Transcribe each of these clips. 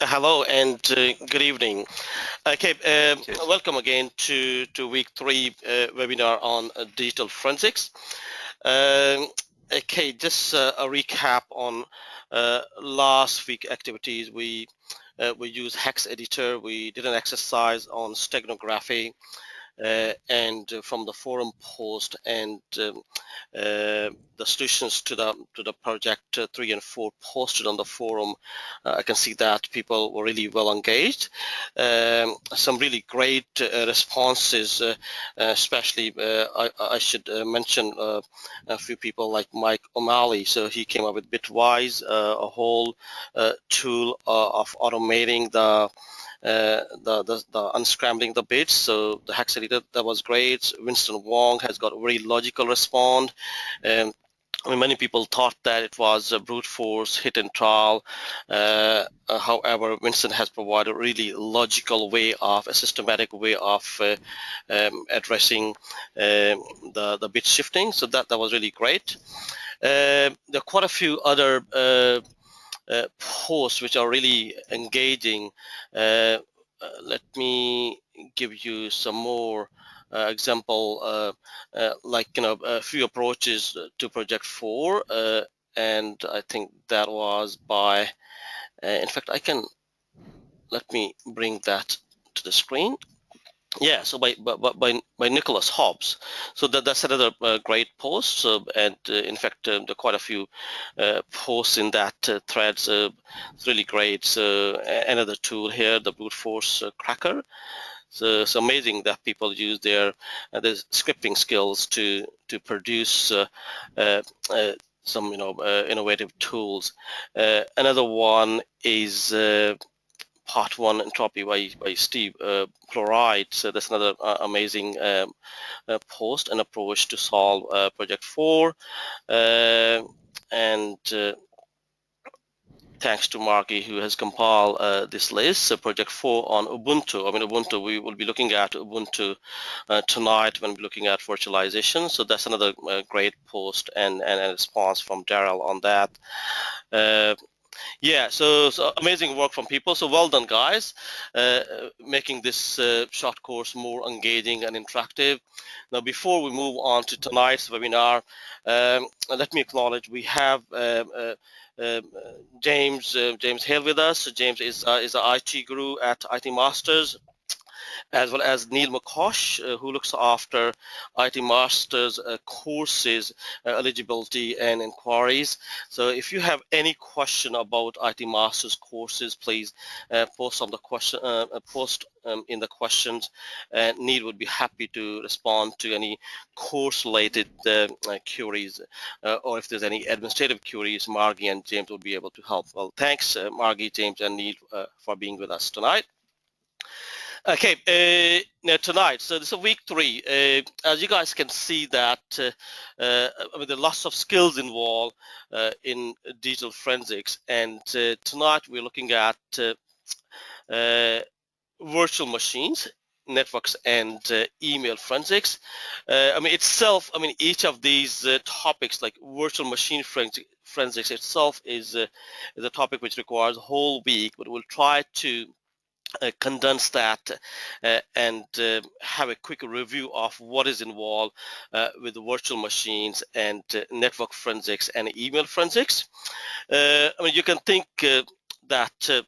Hello and good evening. Okay, Cheers. welcome again to week 3 webinar on digital forensics. Um, okay, just a recap on last week activities. We used Hex editor. We did an exercise on steganography. And from the forum post and the solutions to the project 3 and 4 posted on the forum, I can see that people were really well engaged. Some really great responses, especially I should mention a few people like Mike O'Malley. So he came up with Bitwise, a whole tool of automating the unscrambling the bits. So the hex editor, that was great. Winston Wong has got a very logical respond. I mean, many people thought that it was a brute force hit and trial. However, Winston has provided a really logical way of a systematic way of addressing the bit shifting. So that was really great. There are quite a few other posts which are really engaging. Let me give you some more example, like a few approaches to project 4, and I think that was by. In fact, let me bring that to the screen. Yeah, so by Nicholas Hobbs. So that's another great post. So, and in fact, there are quite a few posts in that thread. So it's really great. So another tool here, the brute force cracker. So it's amazing that people use their scripting skills to produce uh, some innovative tools. Another one is Part 1 Entropy by Steve Chloride. So that's another amazing post and approach to solve Project 4. And thanks to Marky, who has compiled this list. So Project 4 on Ubuntu. I mean, Ubuntu, we will be looking at Ubuntu tonight when we're looking at virtualization. So that's another great post and a response from Daryl on that. Yeah, so amazing work from people. So well done, guys, making this short course more engaging and interactive. Now, before we move on to tonight's webinar, let me acknowledge we have James Hale with us. So James is an IT guru at IT Masters, as well as Neil McCosh, who looks after IT Masters courses, eligibility and inquiries. So if you have any question about IT Masters courses, please post on the question, in the questions, and Neil would be happy to respond to any course-related queries, or if there's any administrative queries, Margie and James will be able to help. Well, thanks, Margie, James, and Neil for being with us tonight. Okay, now tonight, so this is week 3. As you guys can see that, I mean, there are lots of skills involved in digital forensics, and tonight we're looking at virtual machines, networks, and email forensics. I mean, each of these topics, like virtual machine forensics itself, is a topic which requires a whole week, but we'll try to condense that and have a quick review of what is involved with the virtual machines and network forensics and email forensics. I mean, you can think that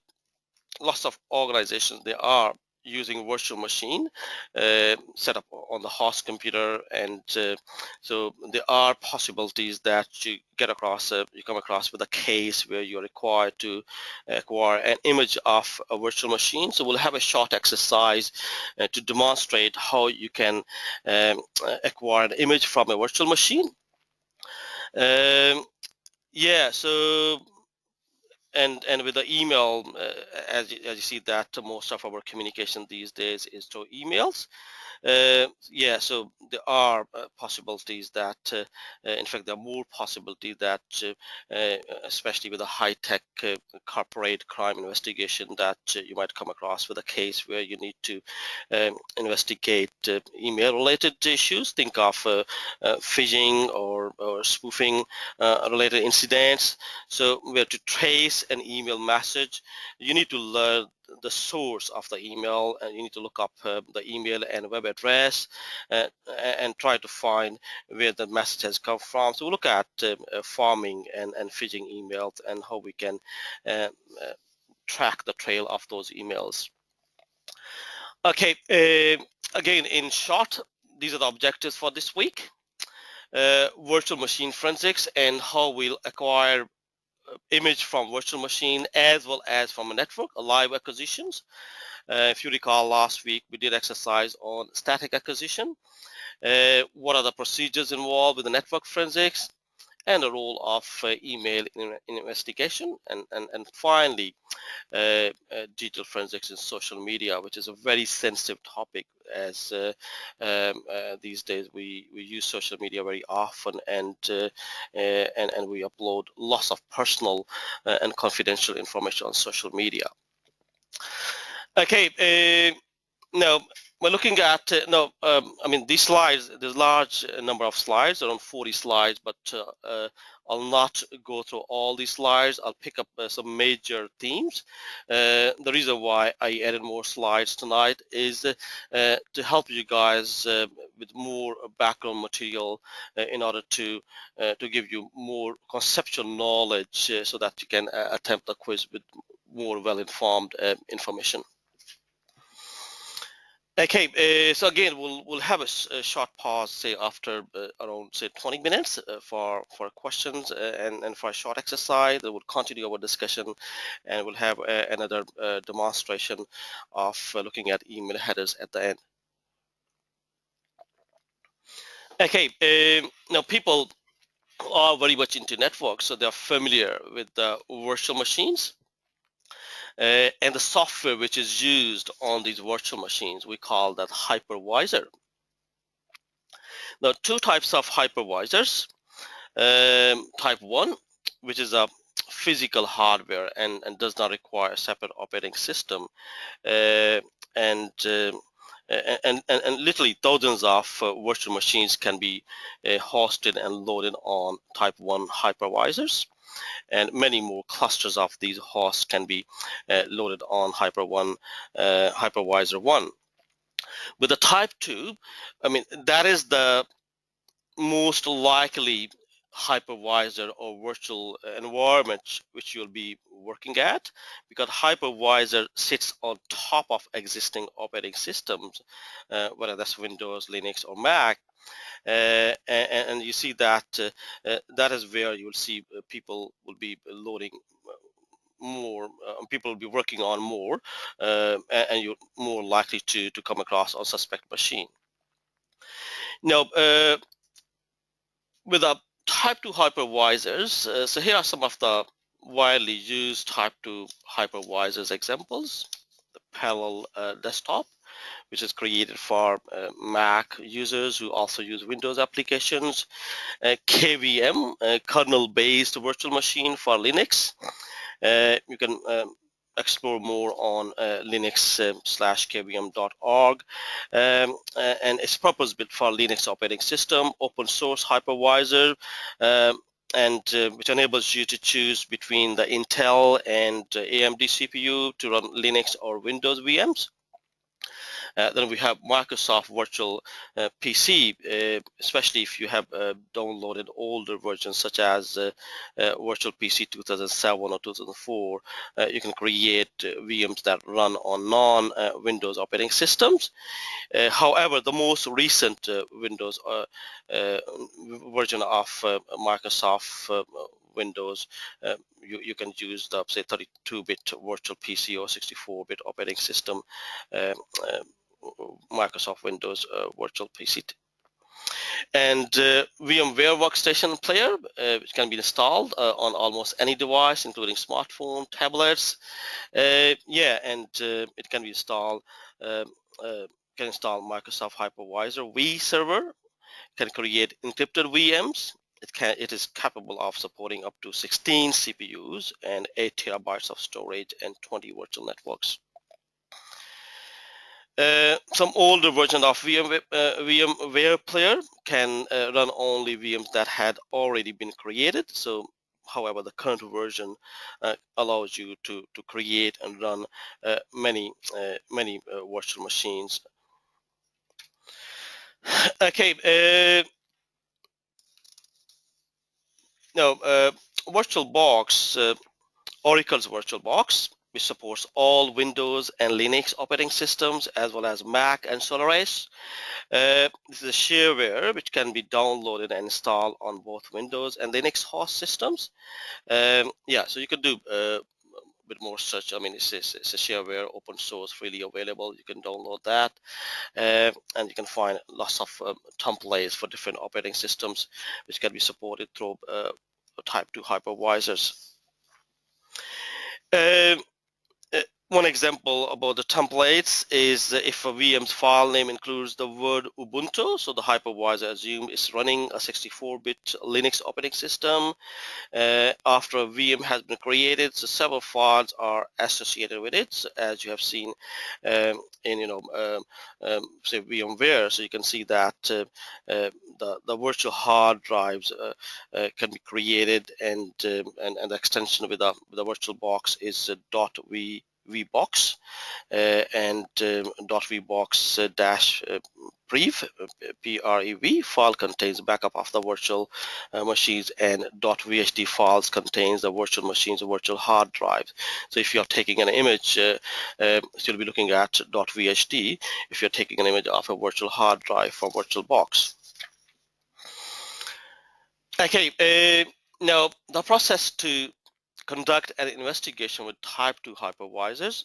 lots of organizations, they are using virtual machine set up on the host computer, and so there are possibilities that you come across with a case where you're required to acquire an image of a virtual machine. So we'll have a short exercise to demonstrate how you can acquire an image from a virtual machine. Yeah, so and with the email, as you see that most of our communication these days is through emails. Yeah, so there are possibilities that, in fact, there are more possibilities that, especially with a high-tech corporate crime investigation, that you might come across with a case where you need to investigate email-related issues. Think of phishing or spoofing related incidents. So where to trace an email message, you need to learn the source of the email, and you need to look up the email and web address uh, and try to find where the message has come from. So we'll look at farming and phishing emails and how we can uh, track the trail of those emails. Okay, again, in short, these are the objectives for this week. Virtual machine forensics and how we'll acquire image from virtual machine as well as from a network, live acquisitions. If you recall, last week we did exercise on static acquisition. What are the procedures involved with the network forensics and the role of email in investigation, and finally digital forensics in social media, which is a very sensitive topic, as these days we use social media very often, and we upload lots of personal and confidential information on social media. Okay, now we're looking at I mean, these slides, there's a large number of slides, around 40 slides, but I'll not go through all these slides. I'll pick up some major themes. The reason why I added more slides tonight is to help you guys with more background material in order to give you more conceptual knowledge so that you can attempt the quiz with more well-informed information. Okay, so again, we'll have a short pause, say after around say 20 minutes for questions and for a short exercise. Then we'll continue our discussion, and we'll have another demonstration of looking at email headers at the end. Okay, now people are very much into networks, so they're familiar with the virtual machines. And the software which is used on these virtual machines, we call that hypervisor. Now, two types of hypervisors. Type 1, which is a physical hardware and does not require a separate operating system. And literally thousands of virtual machines can be hosted and loaded on type 1 hypervisors. And many more clusters of these hosts can be loaded on hypervisor 1. With the type 2, I mean, that is the most likely hypervisor or virtual environment which you'll be working at, because hypervisor sits on top of existing operating systems, whether that's Windows, Linux, or Mac. And you see that that is where you'll see people will be loading more, people will be working on more, and you're more likely to come across a suspect machine. Now, with a type 2 hypervisors, so here are some of the widely used type 2 hypervisors examples. The parallel desktop, which is created for Mac users who also use Windows applications. KVM, kernel-based virtual machine for Linux. You can explore more on linux/kvm.org, and it's purpose-built for Linux operating system, open source hypervisor, and which enables you to choose between the Intel and AMD CPU to run Linux or Windows VMs. Then we have Microsoft Virtual PC, especially if you have downloaded older versions such as Virtual PC 2007 or 2004. You can create VMs that run on non-Windows operating systems. However, the most recent Windows version of Microsoft Windows, you can use the, say, 32-bit virtual PC or 64-bit operating system Microsoft Windows virtual PC. And VMware Workstation Player, which can be installed on almost any device, including smartphone, tablets. Yeah, and it can be installed can install Microsoft Hypervisor vServer, can create encrypted VMs. It is capable of supporting up to 16 CPUs and 8 terabytes of storage and 20 virtual networks. Some older version of VMware Player can run only VMs that had already been created. So, however, the current version allows you to create and run many virtual machines. Okay. Now, VirtualBox, Oracle's VirtualBox, which supports all Windows and Linux operating systems as well as Mac and Solaris. This is a shareware which can be downloaded and installed on both Windows and Linux host systems. Yeah, so you can do a bit more search. I mean, it's a shareware, open source, freely available. You can download that, and you can find lots of templates for different operating systems which can be supported through Type 2 hypervisors. One example about the templates is if a VM's file name includes the word Ubuntu, so the hypervisor assume is running a 64-bit Linux operating system. After a VM has been created, so several files are associated with it, so as you have seen in say VMware. So you can see that the virtual hard drives can be created, and the extension with the VirtualBox is .vbox and .vbox dash prev file contains backup of the virtual machines, and .vhd files contains the virtual machines or virtual hard drives. So if you're taking an image, you'll be looking at .vhd if you're taking an image of a virtual hard drive from VirtualBox. Okay, now the process to conduct an investigation with Type 2 hypervisors,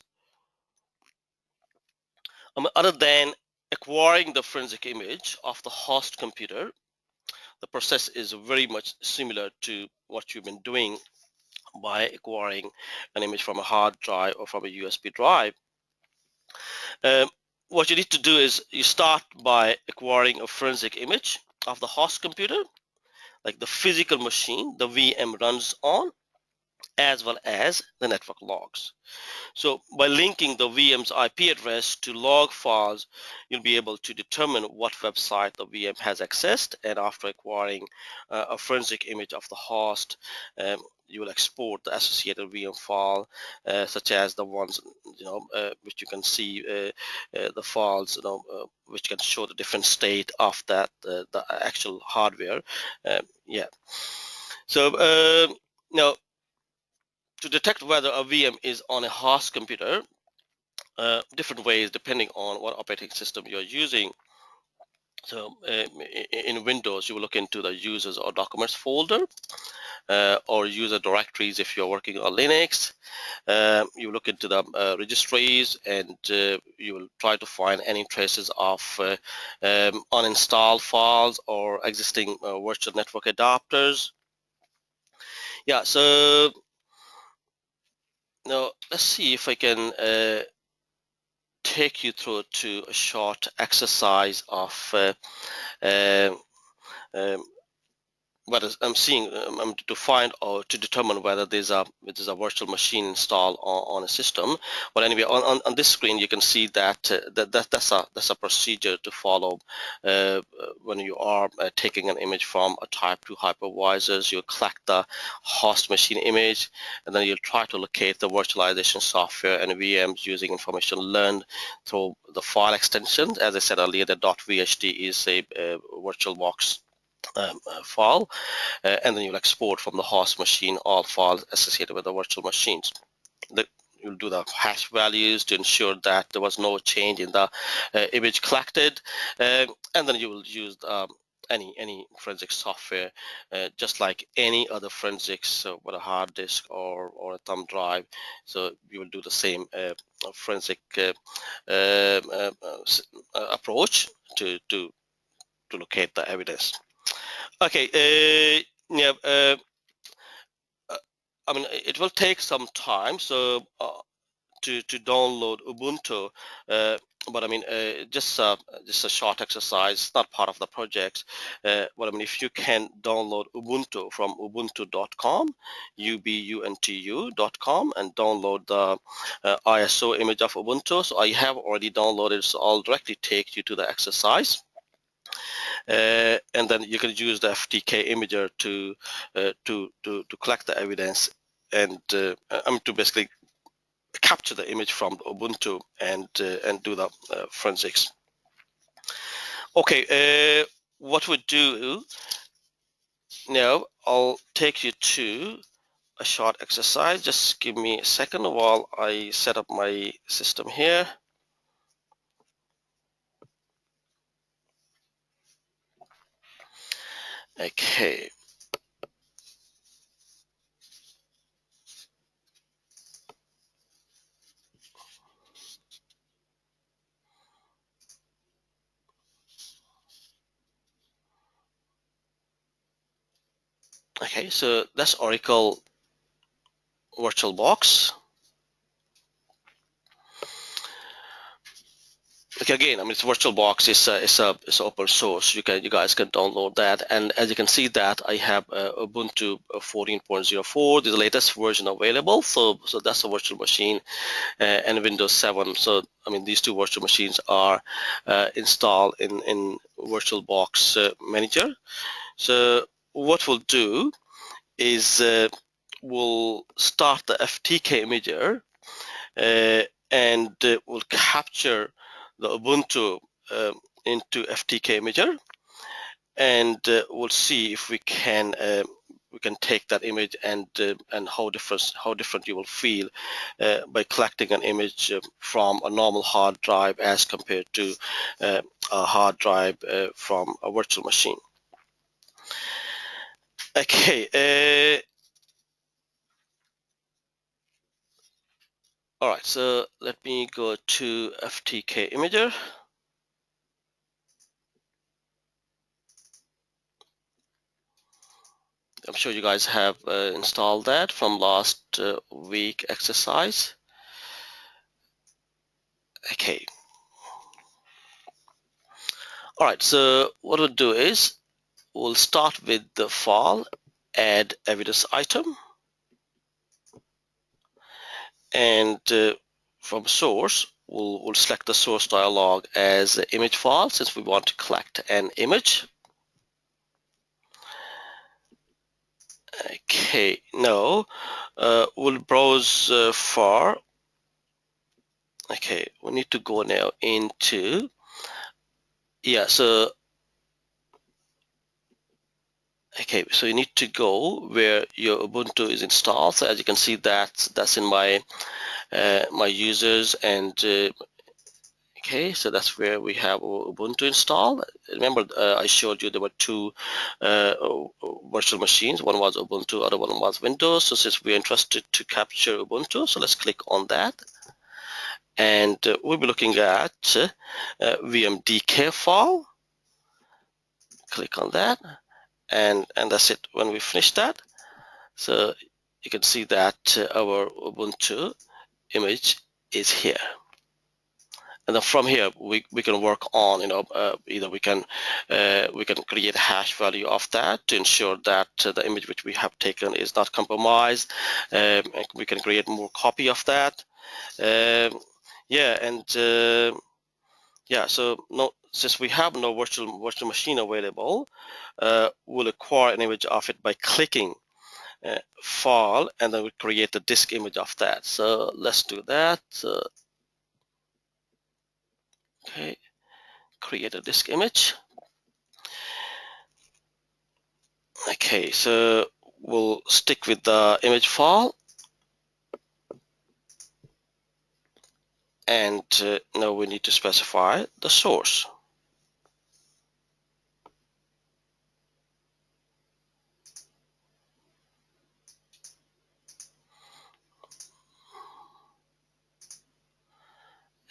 other than acquiring the forensic image of the host computer, the process is very much similar to what you've been doing by acquiring an image from a hard drive or from a USB drive. What you need to do is you start by acquiring a forensic image of the host computer, like the physical machine the VM runs on, as well as the network logs. So by linking the VM's IP address to log files, you'll be able to determine what website the VM has accessed, and after acquiring a forensic image of the host, you will export the associated VM file, such as the ones which you can see, the files which can show the different state of that the actual hardware. Yeah. So now, to detect whether a VM is on a host computer, different ways depending on what operating system you're using. So in Windows, you will look into the users or documents folder, or user directories if you're working on Linux. You look into the registries, and you will try to find any traces of uninstalled files or existing virtual network adapters. Yeah, so now let's see if I can take you through to a short exercise of what I'm seeing to find or to determine whether there's a virtual machine installed on a system. But anyway, on this screen you can see that, that's a procedure to follow when you are taking an image from a Type 2 hypervisors. You collect the host machine image, and then you'll try to locate the virtualization software and VMs using information learned through the file extensions. As I said earlier, the .vhd is a VirtualBox file, and then you'll export from the host machine all files associated with the virtual machines. You'll do the hash values to ensure that there was no change in the image collected, and then you will use any forensic software, just like any other forensics with a hard disk or a thumb drive. So you will do the same forensic approach to locate the evidence. Okay, yeah, I mean, it will take some time. So to download Ubuntu, but I mean just a short exercise, not part of the project. But I mean, if you can download Ubuntu from ubuntu.com, ubuntu.com, and download the ISO image of Ubuntu. So I have already downloaded, so I'll directly take you to the exercise. And then you can use the FTK imager to collect the evidence and to basically capture the image from Ubuntu and do the forensics. Okay, what we do now, I'll take you to a short exercise. Just give me a second while I set up my system here. Okay. Okay, so that's Oracle VirtualBox. Okay, again, I mean, it's VirtualBox. It's open source. You guys can download that, and as you can see that I have Ubuntu 14.04, the latest version available. So that's a virtual machine, and Windows 7. So I mean, these two virtual machines are installed in VirtualBox Manager. So what we'll do is we'll start the FTK imager and we'll capture the Ubuntu into FTK imager, and we'll see if we can take that image and how different you will feel by collecting an image from a normal hard drive as compared to a hard drive from a virtual machine. Okay. All right, so let me go to FTK imager. I'm sure you guys have installed that from last week exercise. Okay. All right, so what we'll do is we'll start with the file, add evidence item, and from source, we'll select the source dialog as image file since we want to collect an image. Okay, now we'll browse for. Okay, we need to go now into, so okay, so you need to go where your Ubuntu is installed. So as you can see, that's in my my users, and okay, so that's where we have Ubuntu installed. Remember, I showed you there were two virtual machines. One was Ubuntu, other one was Windows. So since we're interested to capture Ubuntu, so let's click on that, and we'll be looking at VMDK file. Click on that, and that's it. When we finish that, so you can see that our Ubuntu image is here. And then from here we can work on, either we can create a hash value of that to ensure that the image which we have taken is not compromised. And we can create more copy of that. So since we have no virtual machine available, we'll acquire an image of it by clicking file, and then we create a disk image of that. So let's do that. Okay, create a disk image. Okay, so we'll stick with the image file, and now we need to specify the source.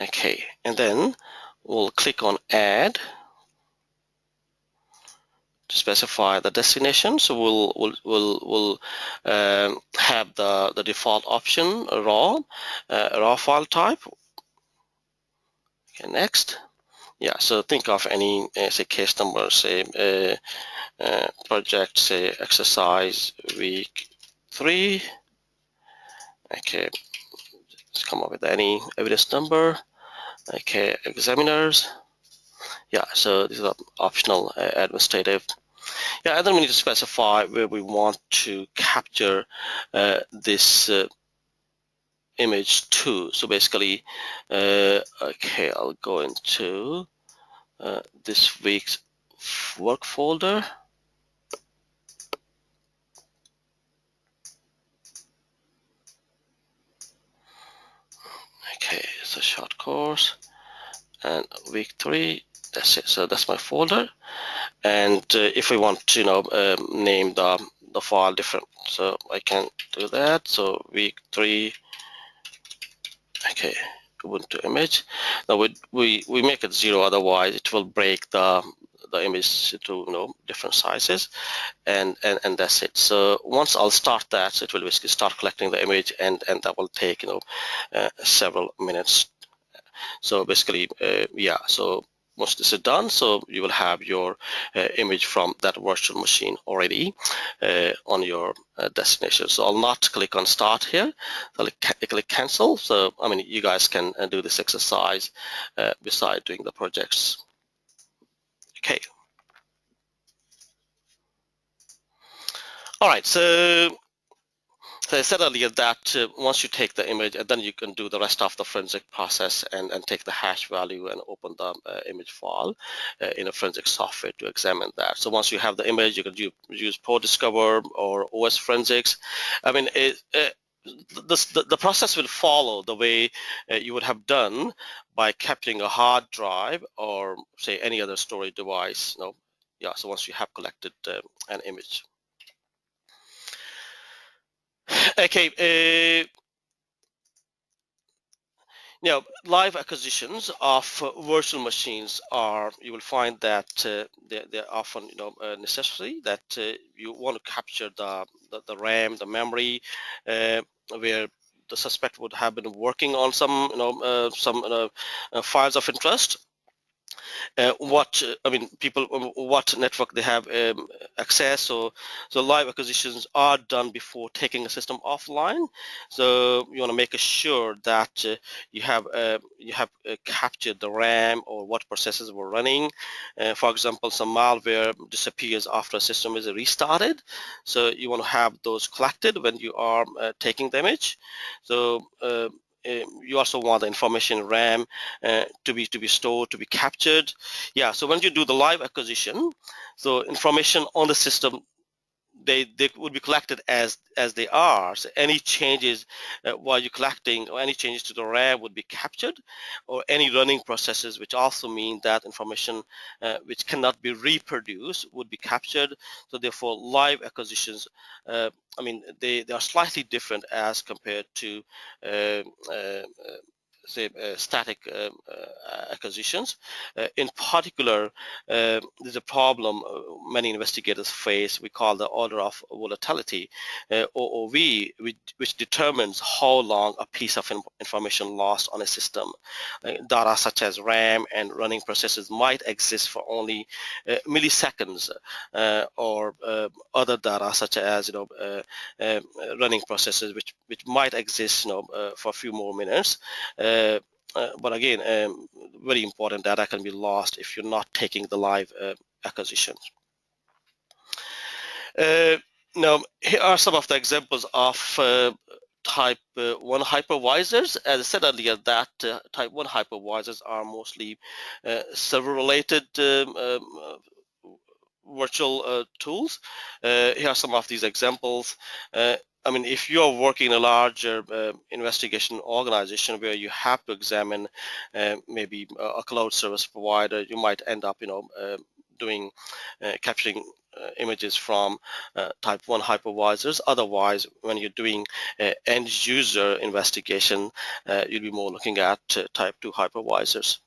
Okay, and then we'll click on add, specify the destination. So we'll have the default option raw file type. Okay, next. Yeah, so think of any say case number, say project, say exercise week 3. Okay, let's come up with any evidence number. Okay, examiners. Yeah, so these are optional administrative. Yeah, and then we need to specify where we want to capture this image to. So basically, okay, I'll go into this week's work folder. Okay, it's a short course, and week 3. That's it. So that's my folder. And if we want to, name the file different, so I can do that. So week 3. Okay, Ubuntu image. Now we make it 0, otherwise it will break the image to different sizes, and that's it. So once I'll start that, so it will basically start collecting the image, and that will take several minutes. So basically, yeah. So once this is done, so you will have your image from that virtual machine already on your destination. So I'll not click on start here. I'll click cancel. So I mean, you guys can do this exercise beside doing the projects. Okay. All right. So I said earlier that once you take the image, and then you can do the rest of the forensic process and take the hash value and open the image file in a forensic software to examine that. So once you have the image, you can use ProDiscover or OS Forensics. I mean, the process will follow the way you would have done by capturing a hard drive or say any other storage device. Yeah. So once you have collected an image. Okay. Live acquisitions of virtual machines you will find that they're often necessary, that you want to capture the RAM, the memory, where the suspect would have been working on some files of interest. What network they have access. So live acquisitions are done before taking a system offline. So you want to make sure that you have captured the RAM or what processes were running. For example, some malware disappears after a system is restarted. So you want to have those collected when you are taking the image. So you also want the information RAM to be stored, to be captured. Yeah, so when you do the live acquisition, so information on the system, they would be collected as they are. So any changes while you're collecting, or any changes to the RAM would be captured, or any running processes, which also mean that information which cannot be reproduced would be captured. So therefore, live acquisitions, they are slightly different as compared to say static acquisitions. In particular, there's a problem many investigators face. We call the order of volatility, OOV, which determines how long a piece of information lost on a system. Data such as RAM and running processes might exist for only milliseconds, or other data such as running processes which might exist for a few more minutes. But again, very important data can be lost if you're not taking the live acquisitions. Now, here are some of the examples of type 1 hypervisors. As I said earlier, that type 1 hypervisors are mostly server-related virtual tools. Here are some of these examples. If you are working in a larger investigation organization where you have to examine maybe a cloud service provider, you might end up, capturing images from type 1 hypervisors. Otherwise, when you're doing end user investigation, you'll be more looking at type 2 hypervisors.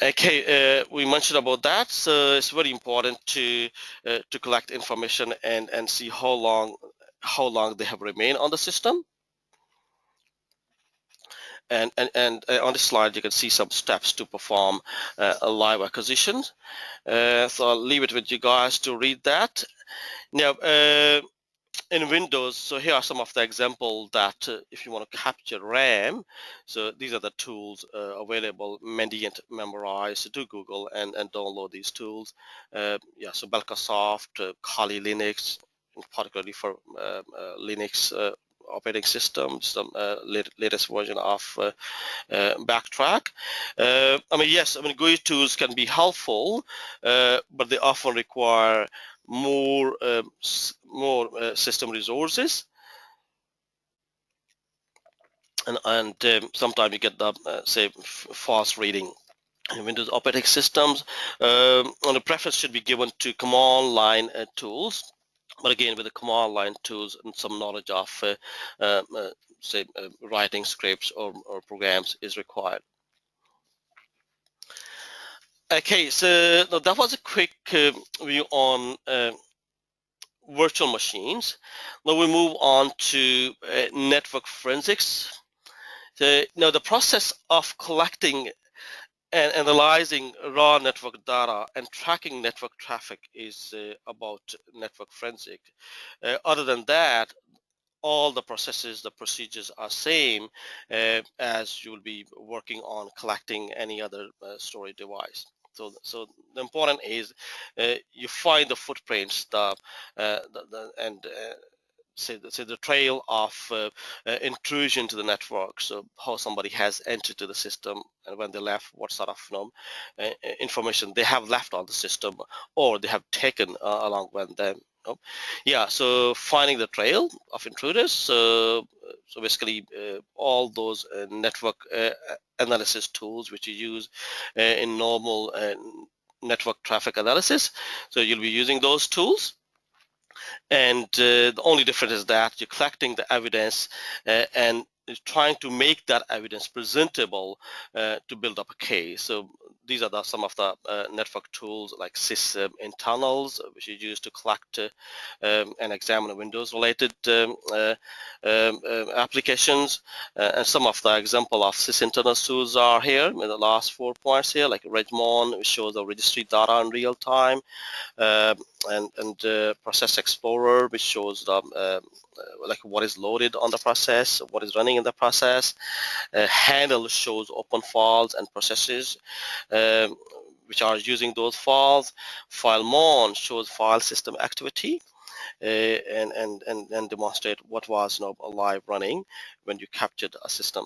Okay, we mentioned about that, so it's very important to collect information and see how long they have remained on the system. And on the slide you can see some steps to perform a live acquisition. So I'll leave it with you guys to read that. Now, in Windows, so here are some of the examples that if you want to capture RAM, so these are the tools available. Mendiant, Memorize, do Google and download these tools. Yeah, so Belkasoft, Kali Linux, particularly for Linux operating system, some latest version of Backtrack. I mean, yes, I mean, GUI tools can be helpful, but they often require more system resources, and sometimes you get the say fast reading in Windows operating systems. And the preference should be given to command line tools, but again, with the command line tools and some knowledge of say writing scripts or programs is required. Okay, so that was a quick view on virtual machines. Now we move on to network forensics. So now the process of collecting and analyzing raw network data and tracking network traffic is about network forensic. Other than that, all the processes, the procedures are same as you will be working on collecting any other storage device. So the important is you find the footprints, and say the trail of intrusion to the network. So how somebody has entered to the system, and when they left, what sort of information they have left on the system, or they have taken along with them. Yeah, so finding the trail of intruders. So basically, all those network analysis tools which you use in normal network traffic analysis. So you'll be using those tools. And the only difference is that you're collecting the evidence and trying to make that evidence presentable to build up a case. So these are some of the network tools like sys internals, which you use to collect and examine Windows-related applications. And some of the example of sys internal tools are here in the last 4 points here, like Regmon, which shows the registry data in real time. And Process Explorer, which shows the like what is loaded on the process, what is running in the process. Handle shows open files and processes which are using those files. FileMon shows file system activity and demonstrate what was live running when you captured a system.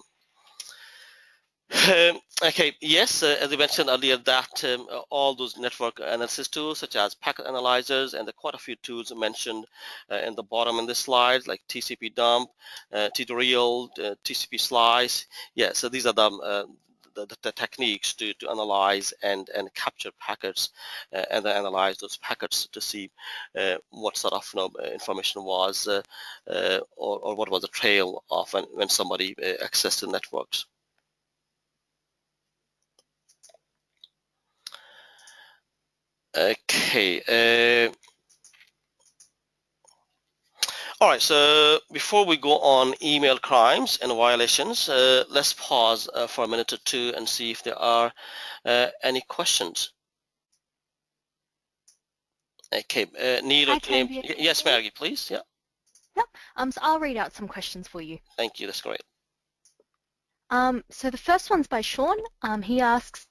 Okay, yes, as I mentioned earlier, that all those network analysis tools such as packet analyzers, and there are quite a few tools mentioned in the bottom in this slide, like TCP dump, tutorial, TCP slice. Yeah, so these are the techniques to analyze and capture packets and then analyze those packets to see what sort of information was or what was the trail of when somebody accessed the networks. Okay. All right. So before we go on email crimes and violations, let's pause for a minute or two and see if there are any questions. Okay. Neil, yes, Maggie, please. Yeah. Yep. So I'll read out some questions for you. Thank you. That's great. So the first one's by Sean. He asks,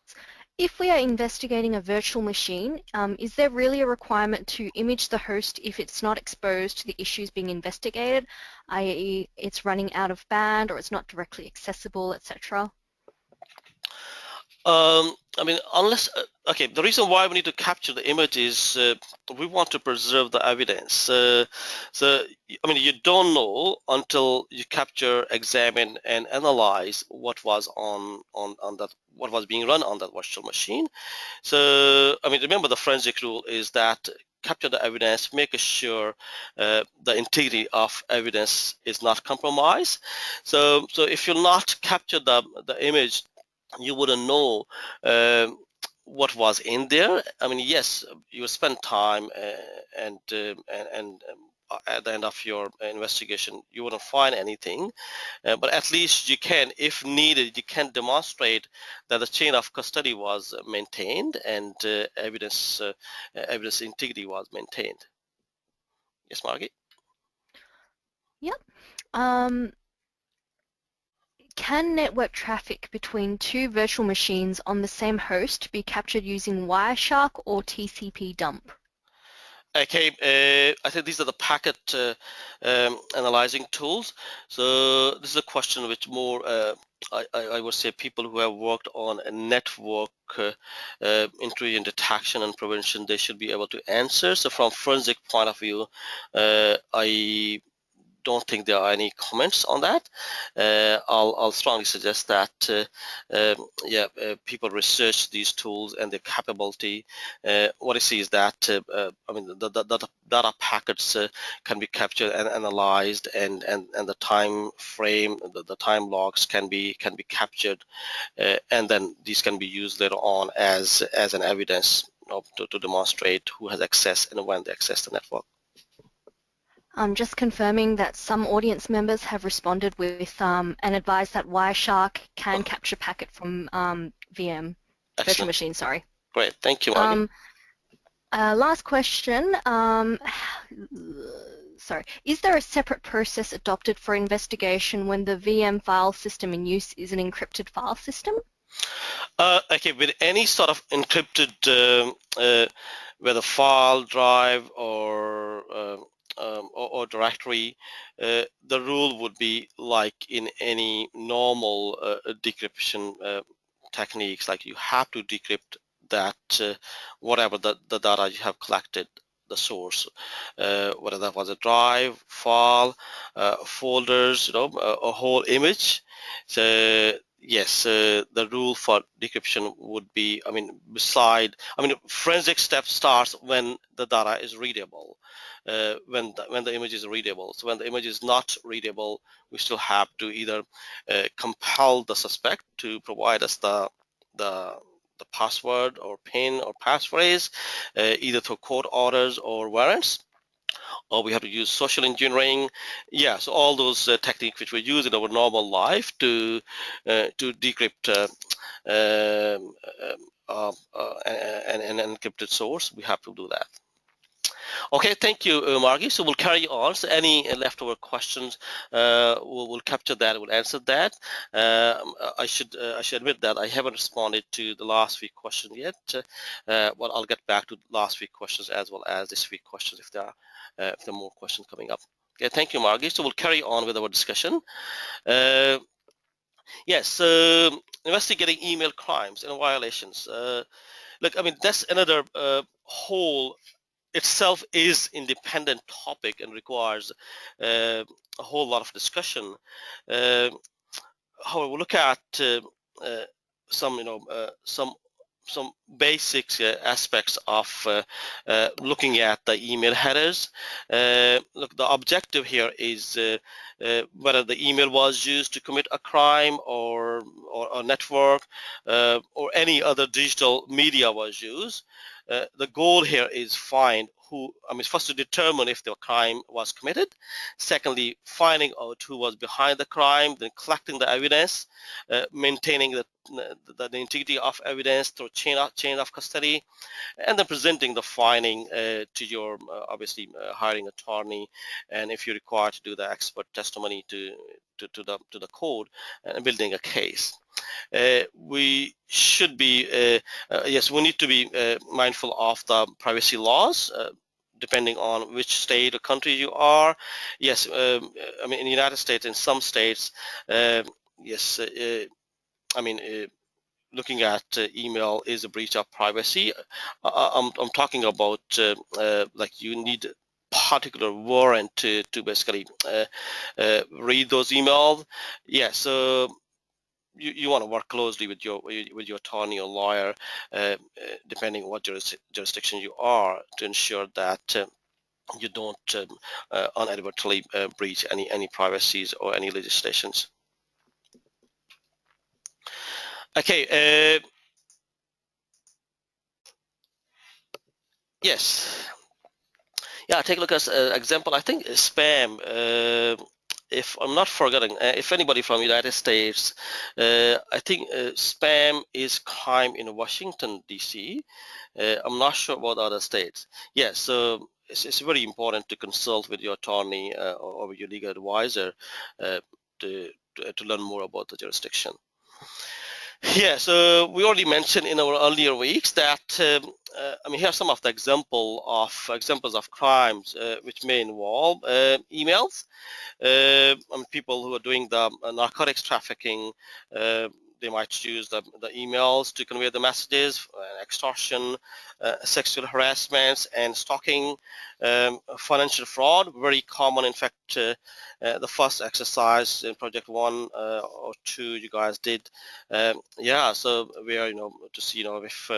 if we are investigating a virtual machine, is there really a requirement to image the host if it's not exposed to the issues being investigated, i.e. it's running out of band or it's not directly accessible, etc.? I mean, unless, okay, the reason why we need to capture the image is we want to preserve the evidence. So, I mean, you don't know until you capture, examine, and analyze what was on that, what was being run on that virtual machine. So, I mean, remember the forensic rule is that capture the evidence, make sure the integrity of evidence is not compromised. So if you not capture the image, you wouldn't know what was in there. I mean, yes, you spend time and at the end of your investigation, you wouldn't find anything, but at least you can, if needed, you can demonstrate that the chain of custody was maintained and evidence integrity was maintained. Yes, Margie? Yep. Can network traffic between two virtual machines on the same host be captured using Wireshark or TCP dump? Okay, I think these are the packet analyzing tools. So this is a question which more I would say people who have worked on a network intrusion detection and prevention, they should be able to answer. So from forensic point of view, I don't think there are any comments on that. I'll strongly suggest that people research these tools and their capability. What I see is that I mean the data packets can be captured and analyzed, and the time frame, the time logs can be captured, and then these can be used later on as an evidence to demonstrate who has access and when they access the network. I'm just confirming that some audience members have responded with and advised that Wireshark can capture packet from VM, Excellent. virtual machine, sorry. Great, thank you, Margie. Last question. Sorry, is there a separate process adopted for investigation when the VM file system in use is an encrypted file system? Okay, with any sort of encrypted, whether file, drive, or directory, the rule would be like in any normal decryption techniques, like you have to decrypt that whatever the data you have collected, the source, whether that was a drive, file, folders, a whole image. So yes, the rule for decryption would be, I mean, forensic step starts when the data is readable, when the image is readable. So when the image is not readable, we still have to either compel the suspect to provide us the password or PIN or passphrase, either through court orders or warrants, or we have to use social engineering. Yeah, so all those techniques which we use in our normal life to decrypt an encrypted source, we have to do that. Okay, thank you, Margie. So we'll carry on. So any leftover questions, we'll capture that. We'll answer that. I should admit that I haven't responded to the last week question yet. But I'll get back to last week questions as well as this week questions if there are more questions coming up. Okay, thank you, Margie. So we'll carry on with our discussion. Yes, investigating email crimes and violations. Look, I mean, that's another whole itself is independent topic and requires a whole lot of discussion. However, we'll look at some basic aspects of looking at the email headers. Look, the objective here is whether the email was used to commit a crime or a network or any other digital media was used. The goal here is first to determine if the crime was committed. Secondly, finding out who was behind the crime, then collecting the evidence, maintaining the integrity of evidence through chain of custody, and then presenting the finding to your obviously hiring attorney, and if you're required to do the expert testimony to the court, and building a case. We should be yes, we need to be mindful of the privacy laws. Depending on which state or country you are. Yes, I mean, in the United States, in some states, yes, I mean, looking at email is a breach of privacy. I'm talking about like you need particular warrant to basically read those emails. Yeah, so you want to work closely with your attorney or lawyer, depending on what jurisdiction you are, to ensure that you don't inadvertently breach any privacies or any legislations. Okay. Yes. Yeah, take a look at example. I think spam. If I'm not forgetting, if anybody from United States, I think spam is crime in Washington D.C. I'm not sure about other states. Yeah, so it's very important to consult with your attorney or with your legal advisor uh, to learn more about the jurisdiction. Yeah, so we already mentioned in our earlier weeks that I mean, here are some of the examples of crimes which may involve emails. I mean, people who are doing the narcotics trafficking, uh, they might use the emails to convey the messages, extortion, sexual harassments, and stalking, financial fraud, very common. In fact, the first exercise in Project 1 or 2 you guys did, yeah, so we are, to see, if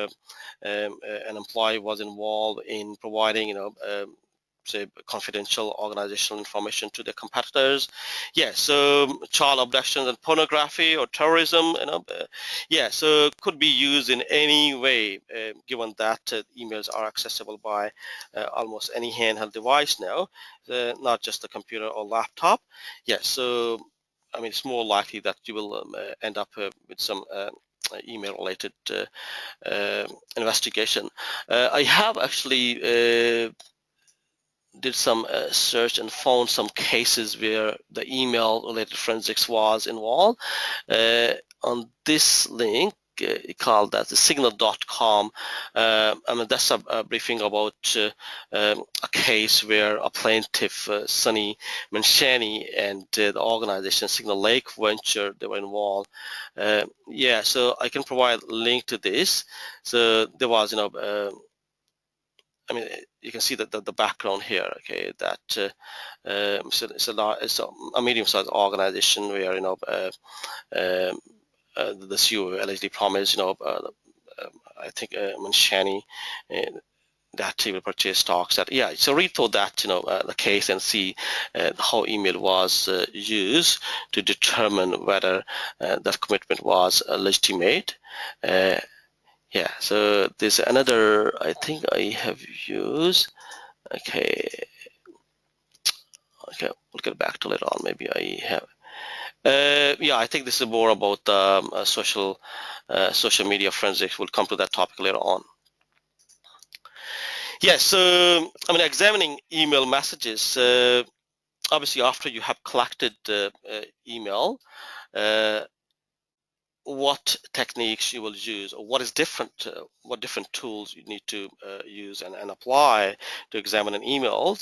an employee was involved in providing, say confidential organizational information to their competitors. Yeah, so child abductions and pornography or terrorism, yeah, so could be used in any way, given that emails are accessible by almost any handheld device now, not just the computer or laptop. Yeah, so I mean, it's more likely that you will end up with some email related investigation. I have actually did some search and found some cases where the email related forensics was involved. On this link, called that the signal.com. I mean, that's a briefing about a case where a plaintiff, Sunny Manshani, and the organization Signal Lake Venture, they were involved. Yeah, so I can provide a link to this. So there was, I mean, you can see that the background here, okay, that it's a medium-sized organization where, the CEO allegedly promised, I think Manshani, that he will purchase stocks. That, yeah, so read through that, the case and see how email was used to determine whether that commitment was legitimate. Uh, yeah, so there's another, I think I have used. Okay, okay, we'll get back to later on. Maybe I have. Yeah, I think this is more about social media forensics. We'll come to that topic later on. Yes, so I mean, examining email messages. Obviously, after you have collected email, uh, what techniques you will use, or what is different, what different tools you need to use and apply to examine an email.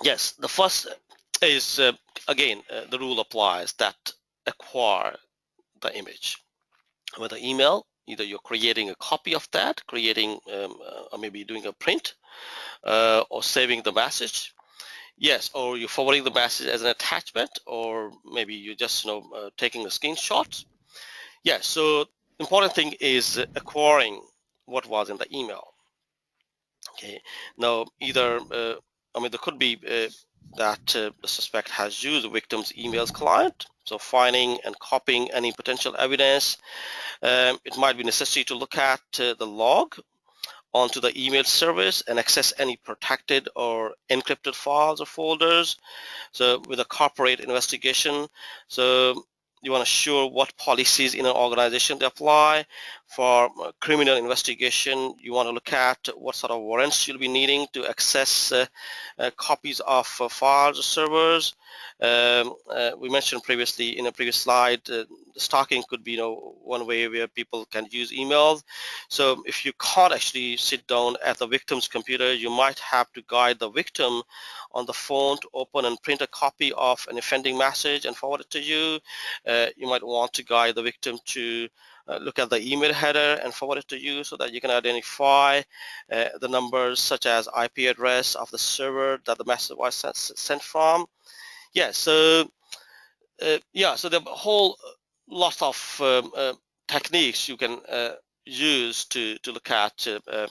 Yes, the first is, again, the rule applies that acquire the image. With the email, either you're creating a copy of that, creating or maybe doing a print, or saving the message. Yes, or you're forwarding the message as an attachment, or maybe you're just taking a screenshot. Yeah, so important thing is acquiring what was in the email. Okay, now either I mean, there could be that the suspect has used the victim's emails client, so finding and copying any potential evidence. It might be necessary to look at the log onto the email service and access any protected or encrypted files or folders. So with a corporate investigation, so you want to ensure what policies in an organization they apply. For criminal investigation, you want to look at what sort of warrants you'll be needing to access copies of files or servers. We mentioned previously in a previous slide, stalking could be one way where people can use emails. So if you can't actually sit down at the victim's computer, you might have to guide the victim on the phone to open and print a copy of an offending message and forward it to you. You might want to guide the victim to look at the email header and forward it to you so that you can identify the numbers such as IP address of the server that the message was sent from. Yeah, so so the whole lot of techniques you can use to look at the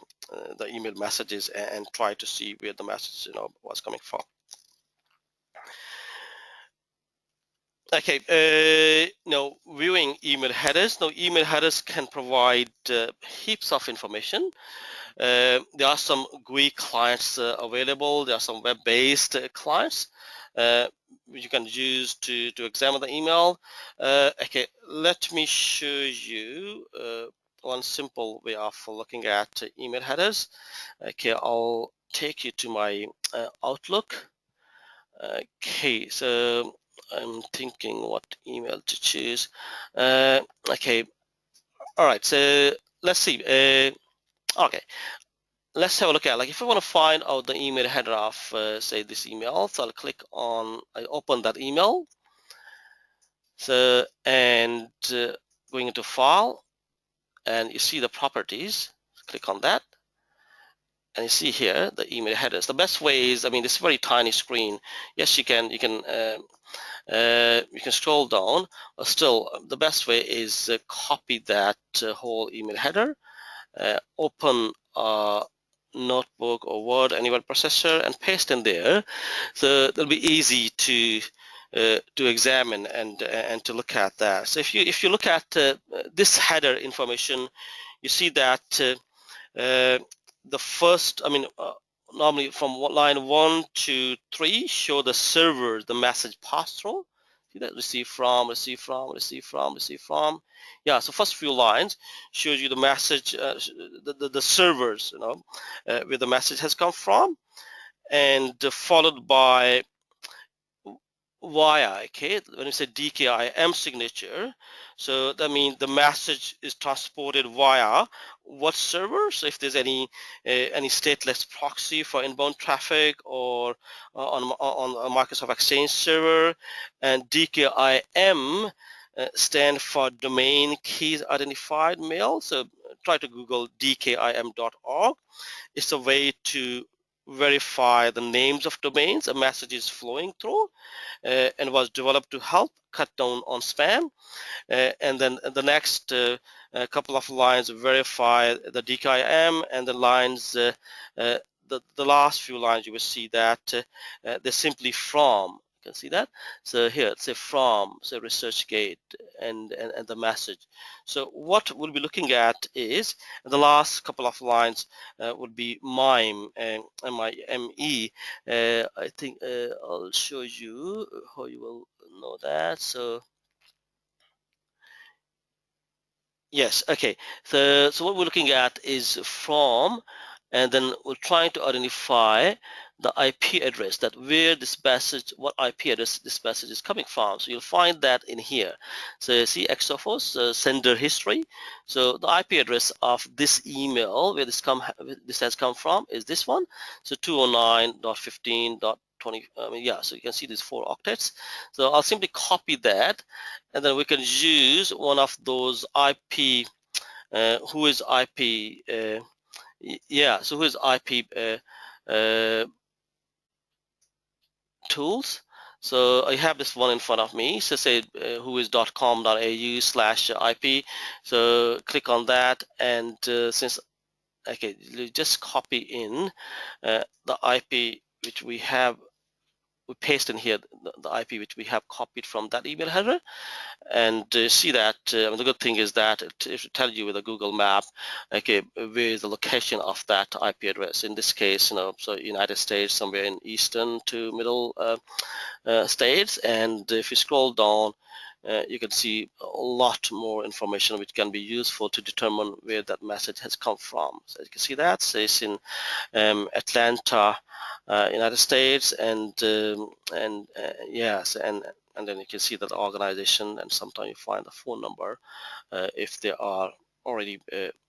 email messages and try to see where the message was coming from. Okay, now viewing email headers. Now email headers can provide heaps of information. There are some GUI clients available. There are some web-based clients which you can use to examine the email. Okay, let me show you one simple way of looking at email headers. Okay, I'll take you to my Outlook. Okay, so I'm thinking what email to choose. Okay, all right. So let's see. Okay, let's have a look at, like, if I want to find out the email header of say this email, so I'll click on, I open that email, so and going into file, and you see the properties, click on that, and you see here the email headers. The best way is, I mean, this very tiny screen, yes, you can scroll down, but still the best way is copy that whole email header, open a notebook or Word, any word processor, and paste in there. So it'll be easy to examine and to look at that. So if you look at this header information, you see that the first, I mean, normally from line 1 to 3 show the server, the message pass through. See that? Receive from, receive from, receive from, receive from. Yeah, so first few lines shows you the message, the servers, you know, where the message has come from, and followed by via, okay, when you say DKIM signature, so that means the message is transported via what server. So if there's any stateless proxy for inbound traffic, or on a Microsoft Exchange server. And DKIM stand for domain keys identified mail. So try to Google dkim.org. It's a way to verify the names of domains a message is flowing through, and was developed to help cut down on spam. And then the next couple of lines verify the DKIM, and the lines, the last few lines, you will see that they're simply from. You can see that. So here it's a from, so ResearchGate, and the message. So what we'll be looking at is the last couple of lines would be MIME, and MIME. I think I'll show you how you will know that. So yes, okay. So what we're looking at is from, and then we're trying to identify the IP address, that where this message, what IP address this message is coming from. So you'll find that in here. So see Exophos, sender history. So the IP address of this email where this has come from is this one. So 209.15.20. I mean, yeah. So you can see these 4 octets. So I'll simply copy that, and then we can use one of those IP, who is IP, yeah, so who is IP tools. So I have this one in front of me. So say who is .com.au/IP. So click on that, and since, okay, you just copy in the IP which we paste in here the IP which we have copied from that email header, and see that the good thing is that it tells you with a Google map, okay, where is the location of that IP address. In this case, you know, so United States, somewhere in eastern to middle states. And if you scroll down, you can see a lot more information which can be useful to determine where that message has come from. So you can see that, so it's in Atlanta, United States, and yes, and then you can see that the organization, and sometimes you find a phone number if they are already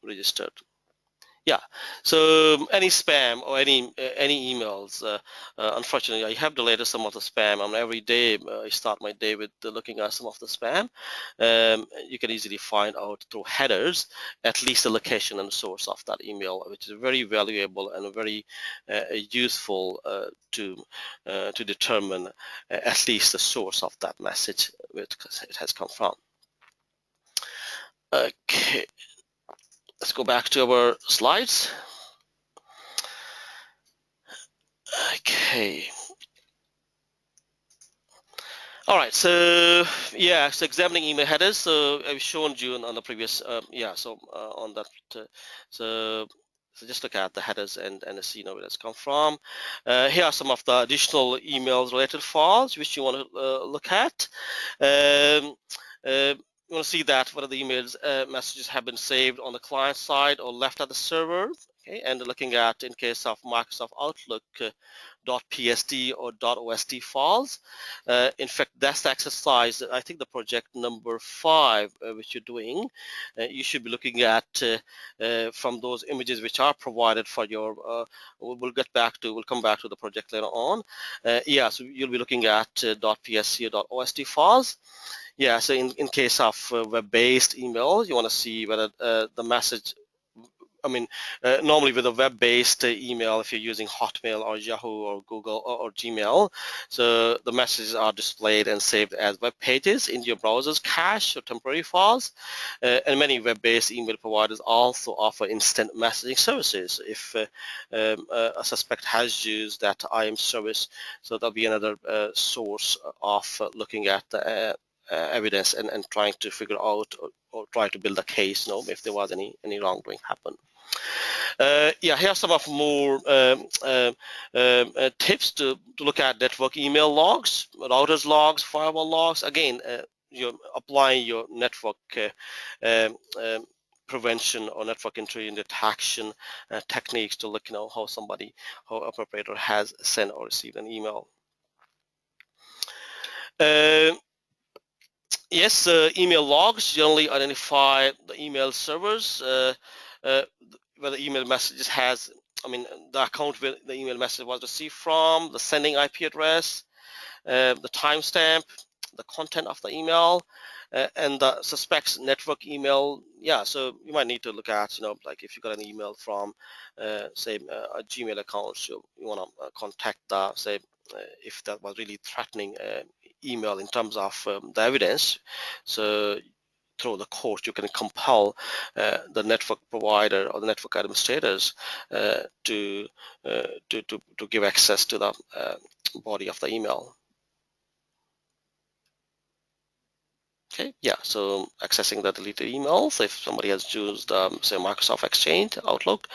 registered. Yeah, so any spam or any emails, unfortunately I have deleted some of the spam. And every day I start my day with looking at some of the spam. You can easily find out through headers at least the location and the source of that email, which is very valuable and very useful to determine at least the source of that message where it has come from. Okay, let's go back to our slides. Okay. All right, so yeah, so examining email headers. So I've shown you on the previous, on that, so so just look at the headers and see where that's come from. Here are some of the additional emails related files which you want to look at. Um, you want to see that whether the emails messages have been saved on the client side or left at the server. Okay, and looking at in case of Microsoft Outlook. .psd or .ost files. In fact, that's the exercise. I think the project number 5, which you're doing, you should be looking at from those images which are provided for your. We'll come back to the project later on. Yeah, so you'll be looking at .psc or .ost files. Yeah, so in case of web-based email, you want to see whether the message. Normally with a web-based email, if you're using Hotmail or Yahoo or Google or Gmail, so the messages are displayed and saved as web pages in your browser's cache or temporary files. And many web-based email providers also offer instant messaging services. If a suspect has used that IM service, so that'll be another source of looking at the evidence and trying to figure out or try to build a case, if there was any wrongdoing happen. Yeah, here are some of more tips to look at network email logs, routers logs, firewall logs. Again, you're applying your network um, um, prevention or network intrusion detection techniques to look, how a perpetrator has sent or received an email. Yes, email logs generally identify the email servers where the email messages has, the account where the email message was received from, the sending IP address, the timestamp, the content of the email, and the suspect's network email. Yeah, so you might need to look at, like if you got an email from, say, a Gmail account, so you want to contact the, say, if that was really threatening email in terms of the evidence. So through the court, you can compel the network provider or the network administrators to give access to the body of the email. Okay, yeah, so accessing the deleted emails, if somebody has used, say, Microsoft Exchange, Outlook,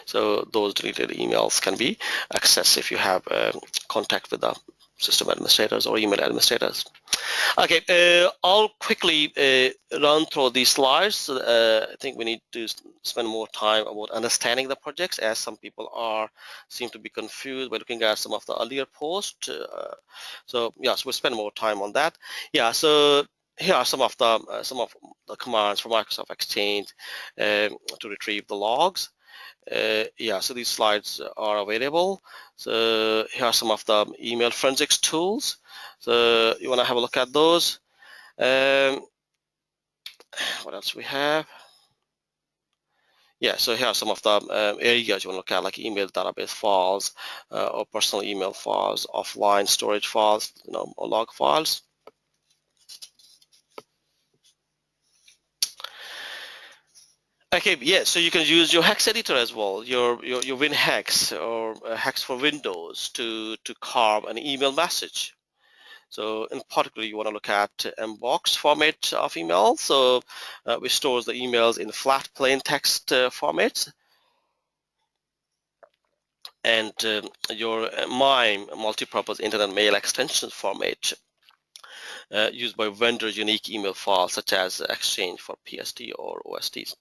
so those deleted emails can be accessed if you have contact with the system administrators or email administrators. Okay, I'll quickly run through these slides. I think we need to spend more time about understanding the projects, as some people seem to be confused by looking at some of the earlier posts. So yes, we'll spend more time on that. Yeah, so here are some of the commands for Microsoft Exchange to retrieve the logs. Yeah, so these slides are available. So here are some of the email forensics tools. So you want to have a look at those. What else we have? Yeah, so here are some of the areas you want to look at, like email database files or personal email files, offline storage files, or log files. Okay, yeah, so you can use your hex editor as well, your WinHex or hex for Windows to carve an email message. So in particular, you want to look at mbox format of email, so which stores the emails in flat plain text formats, and your MIME multi-purpose internet mail extension format used by vendors' unique email files such as Exchange for PSD or OSTs.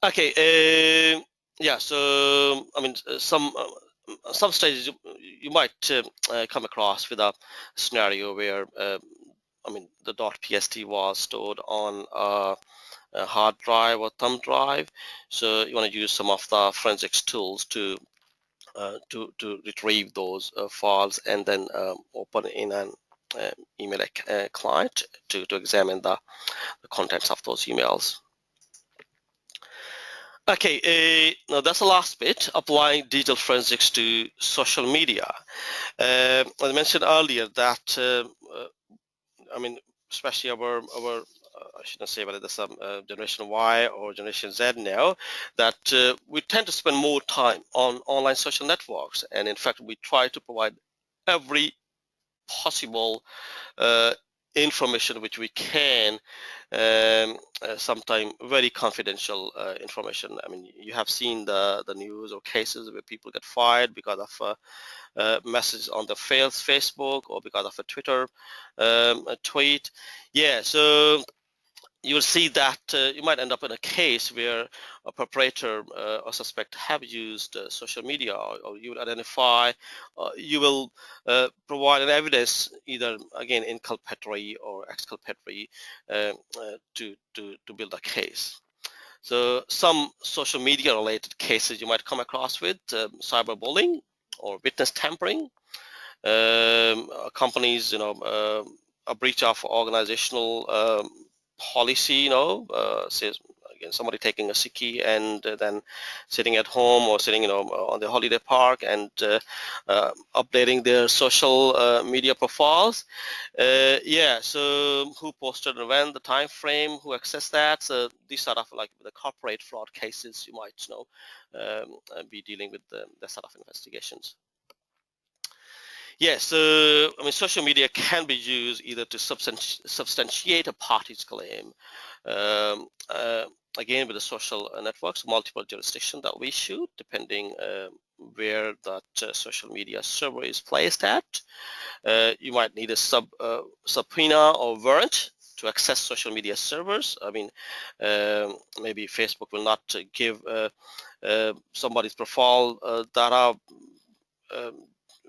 Okay, yeah, so some stages you might come across with a scenario where the .pst was stored on a hard drive or thumb drive, so you want to use some of the forensics tools to retrieve those files and then open in an email client to examine the contents of those emails. Okay, now that's the last bit, applying digital forensics to social media. As I mentioned earlier that, especially our I shouldn't say whether there's some generation Y or generation Z now, that we tend to spend more time on online social networks. And in fact, we try to provide every possible information which we can sometime very confidential information. I mean, you have seen the news or cases where people get fired because of messages on the Facebook or because of a Twitter a tweet. Yeah, so you will see that you might end up in a case where a perpetrator or suspect have used social media, or you will identify, you will provide an evidence, either again inculpatory or exculpatory, to build a case. So some social media related cases you might come across with cyberbullying or witness tampering, companies, a breach of organizational policy, says again somebody taking a sickie and then sitting at home or sitting, on the holiday park and updating their social media profiles. Yeah, so who posted and when, the time frame, who accessed that. So these sort of like the corporate fraud cases you might be dealing with that sort of investigations. Yes, I mean, social media can be used either to substantiate a party's claim. Um, uh, Again, with the social networks, multiple jurisdictions that we shoot, depending where that social media server is placed at. You might need a subpoena or warrant to access social media servers. I mean, maybe Facebook will not give somebody's profile data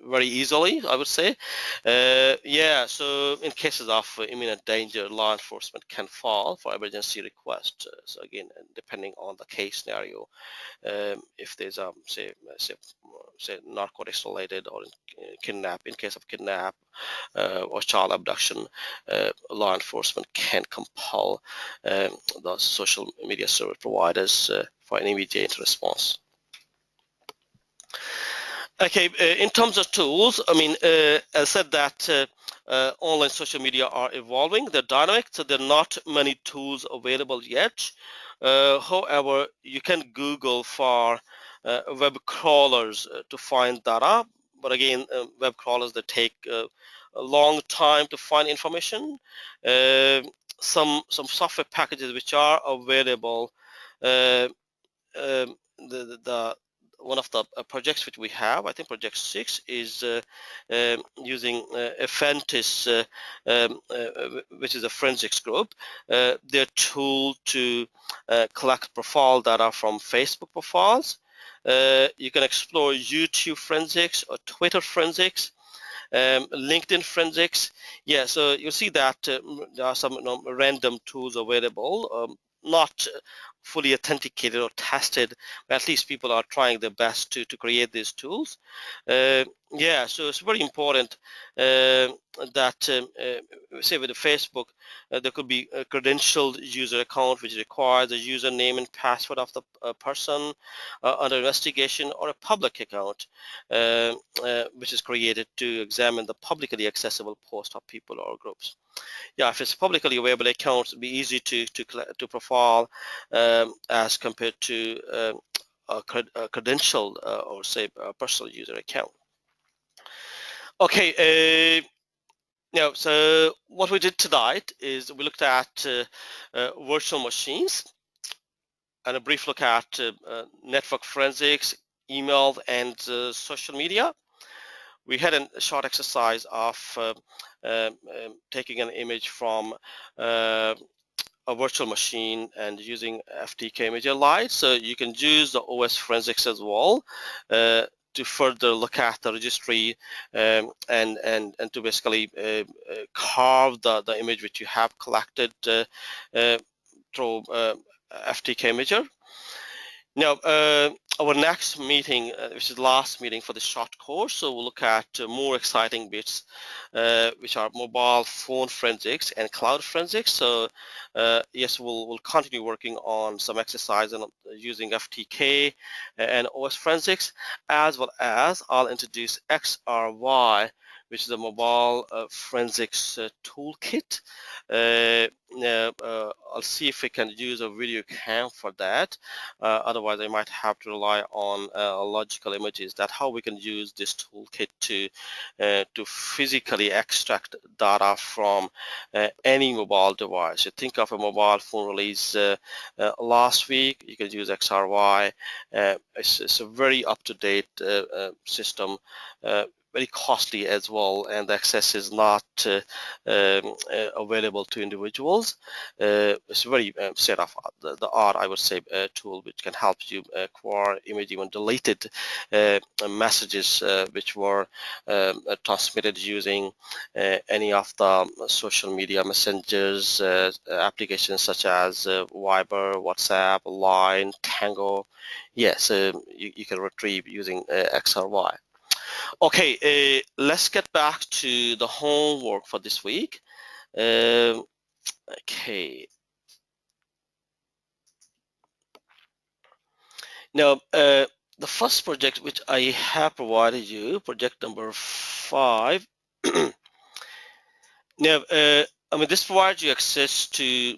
very easily, I would say. Yeah, so in cases of imminent danger, law enforcement can file for emergency request. So again, depending on the case scenario, if there's say narcotics related or in case of kidnap or child abduction, law enforcement can compel the social media service providers for an immediate response. Okay, in terms of tools, I mean, I said that online social media are evolving, they're dynamic, so there are not many tools available yet. However, you can Google for web crawlers to find data, but again, web crawlers that take a long time to find information. Some software packages which are available, uh, the one of the projects which we have, I think project 6, is using Eventis, which is a forensics group, their tool to collect profile data from Facebook profiles. You can explore YouTube forensics or Twitter forensics, LinkedIn forensics. Yeah, so you'll see that there are some random tools available, not fully authenticated or tested, but at least people are trying their best to create these tools. Yeah, so it's very important that say with the Facebook, there could be a credentialed user account which requires a username and password of the person under investigation, or a public account which is created to examine the publicly accessible post of people or groups. Yeah, if it's publicly available account, it'll be easy to profile as compared to a credential or say a personal user account. Okay, now so what we did tonight is we looked at virtual machines and a brief look at network forensics, email, and social media. We had a short exercise of taking an image from a virtual machine and using FTK Imager Lite. So you can use the OS forensics as well to further look at the registry and to basically carve the image which you have collected through FTK Imager. Now, our next meeting, which is the last meeting for this short course, so we'll look at more exciting bits, which are mobile phone forensics and cloud forensics. So, yes, we'll continue working on some exercise on using FTK and OS forensics, as well as I'll introduce XRY, which is a mobile forensics toolkit. I'll see if we can use a video cam for that. Otherwise, I might have to rely on logical images. That's how we can use this toolkit to physically extract data from any mobile device. You think of a mobile phone release last week. You can use XRY. It's a very up-to-date system. Very costly as well, and the access is not available to individuals. It's a very state-of-the-art, I would say, tool which can help you acquire image, even deleted messages which were transmitted using any of the social media messengers applications such as Viber, WhatsApp, Line, Tango. Yes, you can retrieve using XRY. Okay, let's get back to the homework for this week. Okay. Now, the first project which I have provided you, project number 5. Now, this provides you access to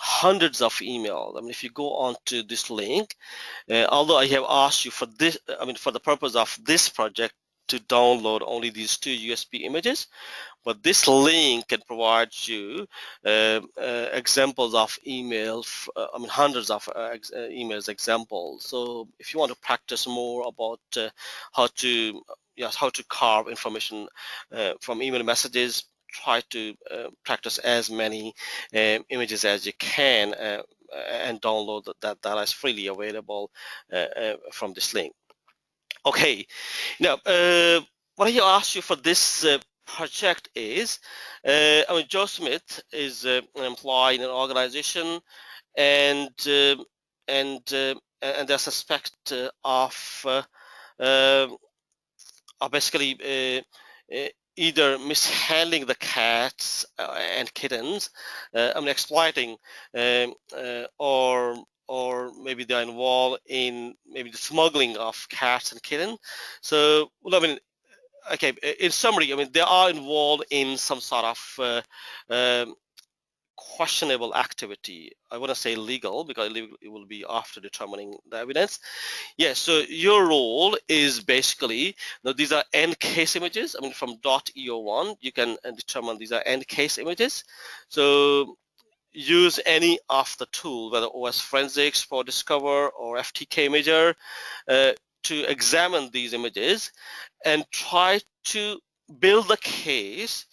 hundreds of emails. If you go on to this link, although I have asked you for this, for the purpose of this project, to download only these 2 USB images, but this link can provide you examples of emails, hundreds of emails examples. So if you want to practice more about how to carve information from email messages, try to practice as many images as you can and download that is freely available from this link. Okay, now what I asked you for this project is, Joe Smith is an employee in an organization, and they're suspect of basically either mishandling the cats and kittens, exploiting, or maybe they're involved in maybe the smuggling of cats and kittens. So, okay, in summary, they are involved in some sort of questionable activity. I wouldn't say legal, because it will be after determining the evidence. Yeah, so your role is basically, now these are end case images. From .eo1, you can determine these are end case images. So use any of the tool, whether OS Forensics, ProDiscover, or FTK Imager, to examine these images and try to build a case.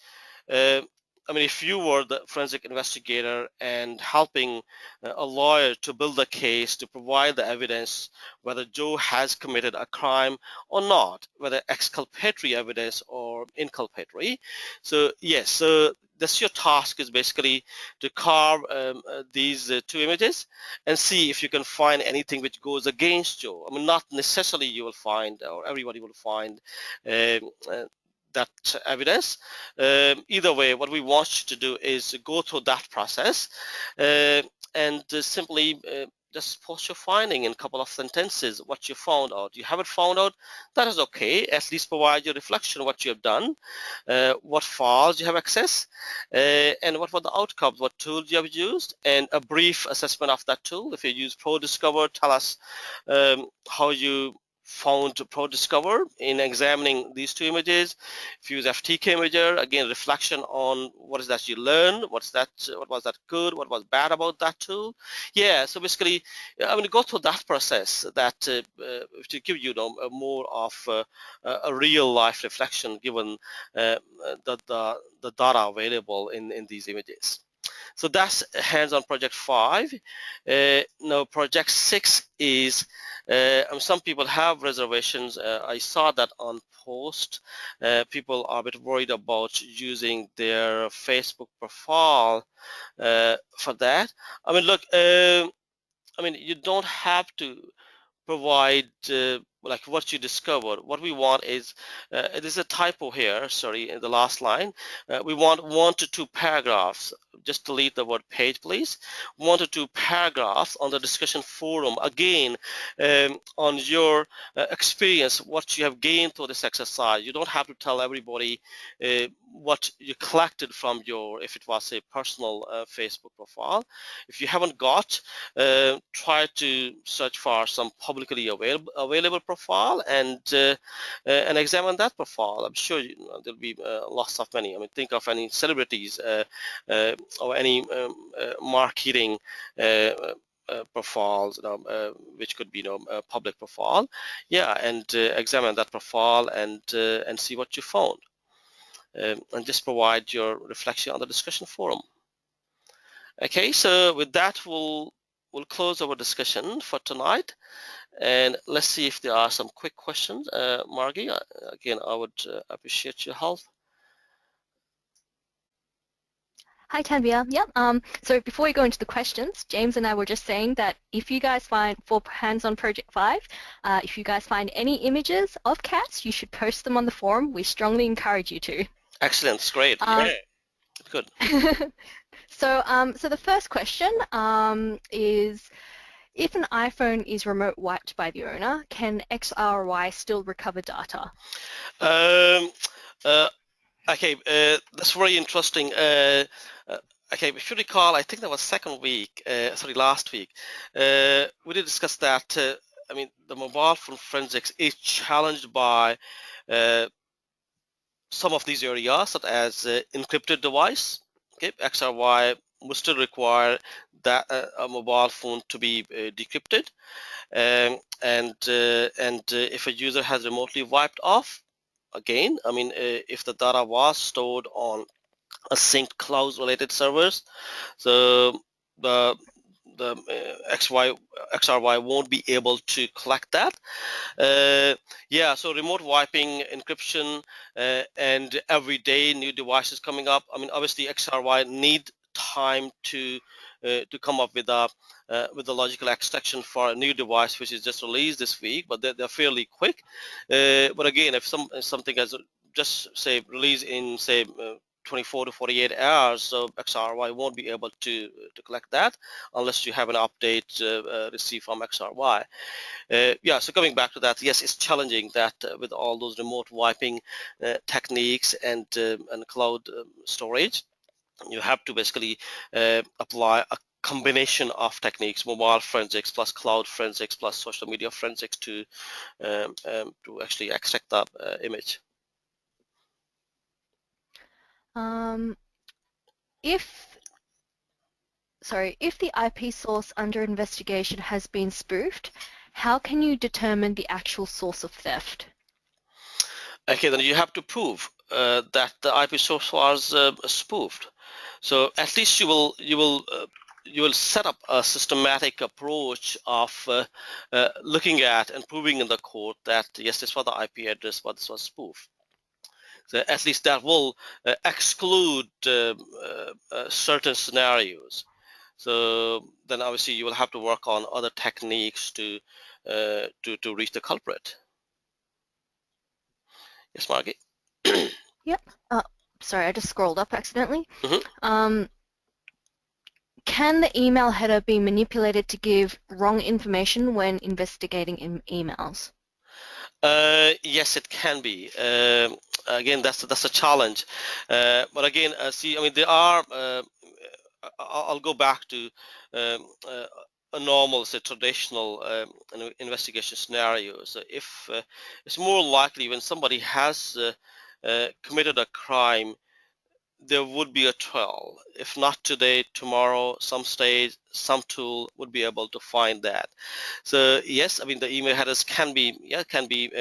If you were the forensic investigator and helping a lawyer to build a case to provide the evidence whether Joe has committed a crime or not, whether exculpatory evidence or inculpatory. So yes, so that's your task, is basically to carve these 2 images and see if you can find anything which goes against Joe. Not necessarily you will find, or everybody will find that evidence. Either way, what we want you to do is go through that process and simply just post your finding in a couple of sentences, what you found out. You haven't found out, that is okay. At least provide your reflection, what you have done, what files you have access, and what were the outcomes, what tools you have used, and a brief assessment of that tool. If you use ProDiscover, tell us how you found ProDiscover in examining these 2 images. If you use FTK Imager, again, reflection on what is that you learned, what was that good, what was bad about that tool. Yeah, so basically, go through that process, that to give you more of a real life reflection, given the data available in these images. So that's hands-on project 5. Now project 6 is, some people have reservations. I saw that on post. People are a bit worried about using their Facebook profile for that. Look, you don't have to provide like what you discovered. What we want is, there's a typo here, sorry, in the last line. We want 1 to 2 paragraphs. Just delete the word page, please. 1 to 2 paragraphs on the discussion forum. Again, on your experience, what you have gained through this exercise. You don't have to tell everybody what you collected from your, if it was a personal Facebook profile. If you haven't got, try to search for some publicly available profile and examine that profile. I'm sure there'll be lots of many. I mean, think of any celebrities or any marketing profiles, which could be, a public profile. Yeah, and examine that profile and see what you found, and just provide your reflection on the discussion forum. Okay, so with that, we'll close our discussion for tonight, and let's see if there are some quick questions. Margie, again, I would appreciate your help. Hi, Tanveer. Yep. So before we go into the questions, James and I were just saying that if you guys find, for hands-on Project 5, if you guys find any images of cats, you should post them on the forum. We strongly encourage you to. Excellent, it's great. Yeah, good. So the first question is, if an iPhone is remote wiped by the owner, can XRY still recover data? Okay, that's very interesting. Okay, if you recall, I think that was last week, we did discuss that. I mean, the mobile phone forensics is challenged by some of these areas, such as encrypted device. Okay, XRY will still require that a mobile phone to be decrypted, and if a user has remotely wiped off, again, I mean, if the data was stored on a synced cloud-related servers, so the XRY won't be able to collect that. Yeah, so remote wiping, encryption, and every day new devices coming up. I mean, obviously XRY need time to come up with a logical extraction for a new device which is just released this week, but they're fairly quick. But again, if something has just say released in say 24 to 48 hours, so XRY won't be able to collect that unless you have an update received from XRY. Yeah, so coming back to that, yes, it's challenging that with all those remote wiping techniques and cloud storage, you have to basically apply a combination of techniques: mobile forensics plus cloud forensics plus social media forensics to actually extract that image. If the IP source under investigation has been spoofed, how can you determine the actual source of theft? Okay, then you have to prove that the IP source was spoofed. So at least you will set up a systematic approach of looking at and proving in the court that yes, this was the IP address, but this was spoofed. So at least that will exclude certain scenarios. So then obviously you will have to work on other techniques to reach the culprit. Yes, Margie. Yep. Sorry, I just scrolled up accidentally. Mm-hmm. Can the email header be manipulated to give wrong information when investigating emails? Yes, it can be. Again, that's a challenge. But again, see, I mean, there are. I'll go back to a normal, say, traditional investigation scenario. So if it's more likely when somebody has committed a crime, there would be a trial. If not today, tomorrow, some stage, some tool would be able to find that. So yes, I mean, the email headers can be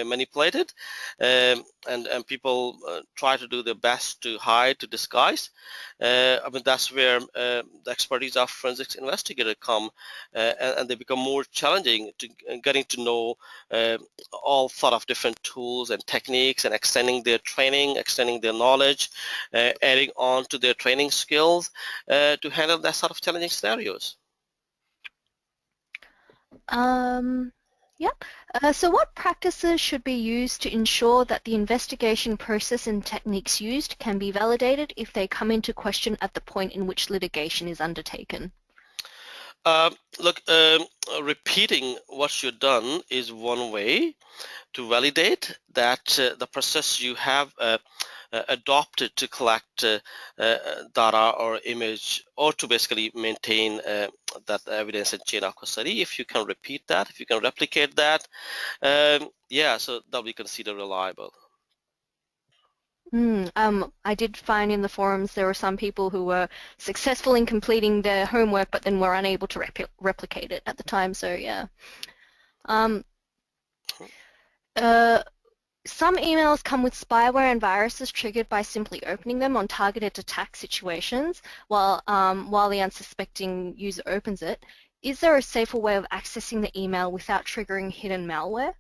manipulated, and people try to do their best to hide, to disguise. I mean, that's where the expertise of forensics investigator come, and they become more challenging to getting to know all sort of different tools and techniques, and extending their training, extending their knowledge, adding on to their training skills to handle that sort of challenging scenarios. Yep. So what practices should be used to ensure that the investigation process and techniques used can be validated if they come into question at the point in which litigation is undertaken? Look, repeating what you've done is one way to validate that the process you have adopted to collect data or image, or to basically maintain that evidence and chain of custody. If you can repeat that, if you can replicate that, yeah, so that we consider reliable. I did find in the forums there were some people who were successful in completing their homework but then were unable to replicate it at the time, so yeah. Um, uh, Some emails come with spyware and viruses triggered by simply opening them on targeted attack situations while the unsuspecting user opens it. Is there a safer way of accessing the email without triggering hidden malware?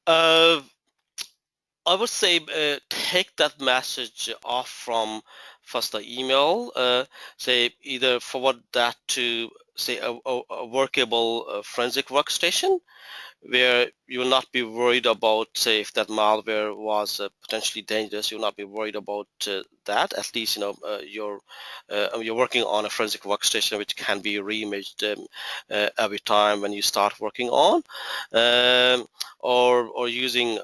Uh, I would say take that message off from first the email, say either forward that to say a workable forensic workstation where you will not be worried about, say, if that malware was potentially dangerous. You will not be worried about that. At least, you're working on a forensic workstation which can be reimaged every time when you start working on, or using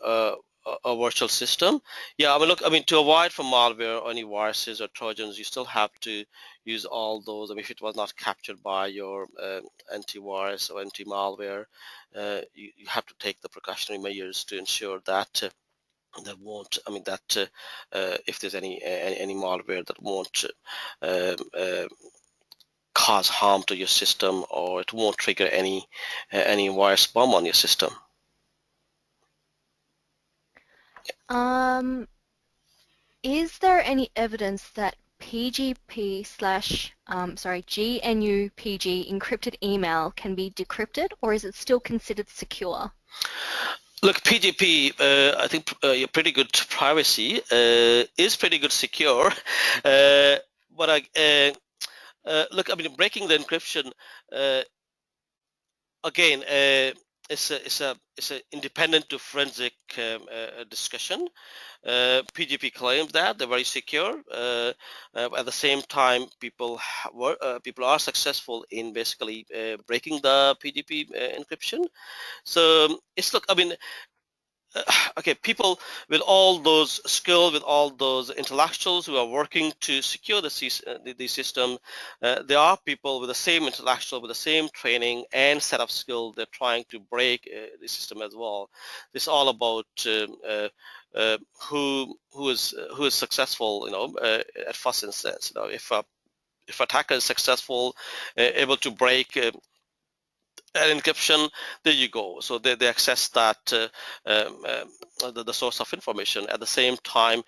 a virtual system. Yeah, I mean, look, I mean, to avoid from malware or any viruses or trojans, you still have to use all those. I mean, if it was not captured by your antivirus or anti-malware, you have to take the precautionary measures to ensure that that won't. I mean that if there's any malware that won't cause harm to your system, or it won't trigger any virus bomb on your system. Is there any evidence that PGP slash, GNU-PG encrypted email can be decrypted, or is it still considered secure? Look, PGP, I think pretty good privacy is pretty good secure, but look, I mean, breaking the encryption again. It's a independent to forensic discussion. PGP claims that they're very secure. At the same time, people are successful in basically breaking the PGP encryption. So it's look. I mean, okay, people with all those skills, with all those intellectuals who are working to secure the system, there are people with the same intellectual, with the same training and set of skill. They're trying to break the system as well. It's all about who is successful. At first instance, if attacker is successful, able to break encryption, there you go. So they access that the source of information. At the same time,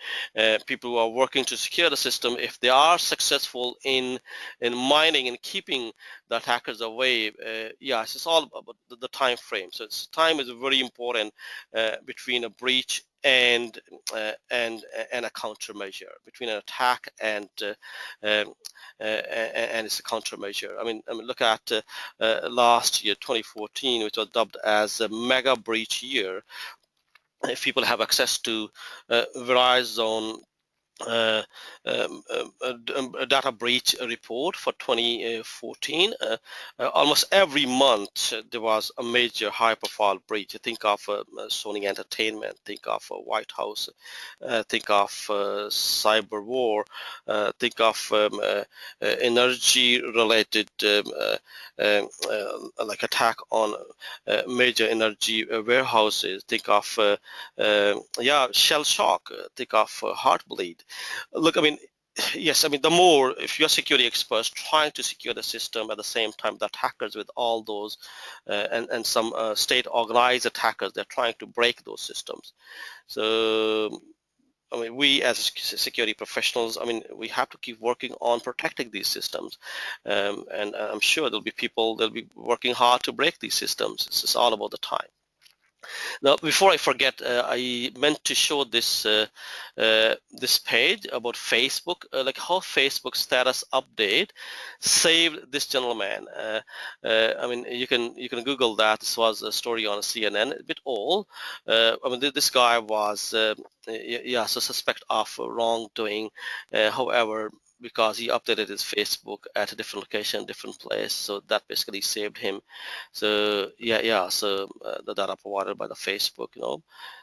people who are working to secure the system, if they are successful in mining and keeping the attackers away, yes, it's all about the time frame. So time is very important between a breach and a countermeasure, between an attack um, and it's a countermeasure. I mean, look at last year, 2014, which was dubbed as a mega breach year. If people have access to Verizon a data breach report for 2014. Almost every month there was a major high-profile breach. Think of Sony Entertainment, think of White House, think of cyber war, think of energy-related like attack on major energy warehouses. Think of yeah, shell shock. Think of heartbleed. Look, I mean, yes, I mean, the more, if you're security experts trying to secure the system at the same time, the attackers with all those, and some state organized attackers, they're trying to break those systems. So, I mean, we as security professionals, I mean, we have to keep working on protecting these systems. And I'm sure there'll be people that'll be working hard to break these systems. It's just all about the time. Now, before I forget, I meant to show this this page about Facebook, like how Facebook status update saved this gentleman. I mean, you can Google that. This was a story on CNN, a bit old. I mean, this guy was yeah, so suspect of wrongdoing. However, because he updated his Facebook at a different location, different place, so that basically saved him. So yeah, so the data provided by the Facebook,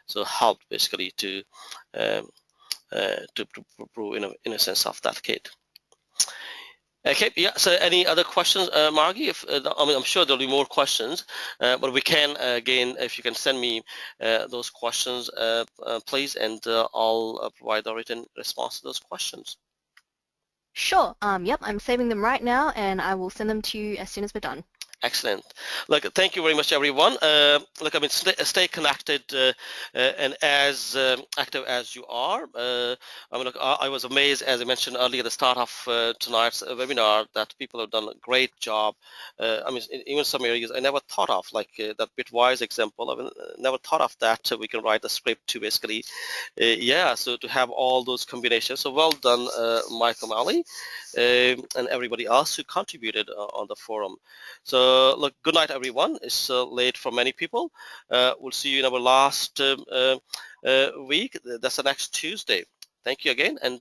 so helped basically um, to prove in a sense of that kid. Okay, yeah. So any other questions, Margie? If I mean, I'm sure there'll be more questions, but we can again, if you can send me those questions, please, and I'll provide a written response to those questions. Sure. Yep, I'm saving them right now, and I will send them to you as soon as we're done. Excellent. Look, thank you very much, everyone. Look, I mean, stay connected and as active as you are. I mean, look, I was amazed, as I mentioned earlier, at the start of tonight's webinar, that people have done a great job. I mean, even some areas I never thought of, like that Bitwise example. I never thought of that. We can write a script to basically, yeah, so to have all those combinations. So well done, Michael Malley, and everybody else who contributed on the forum. So look, good night, everyone. It's late for many people. We'll see you in our last week. That's the next Tuesday. Thank you again, and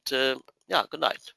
yeah, good night.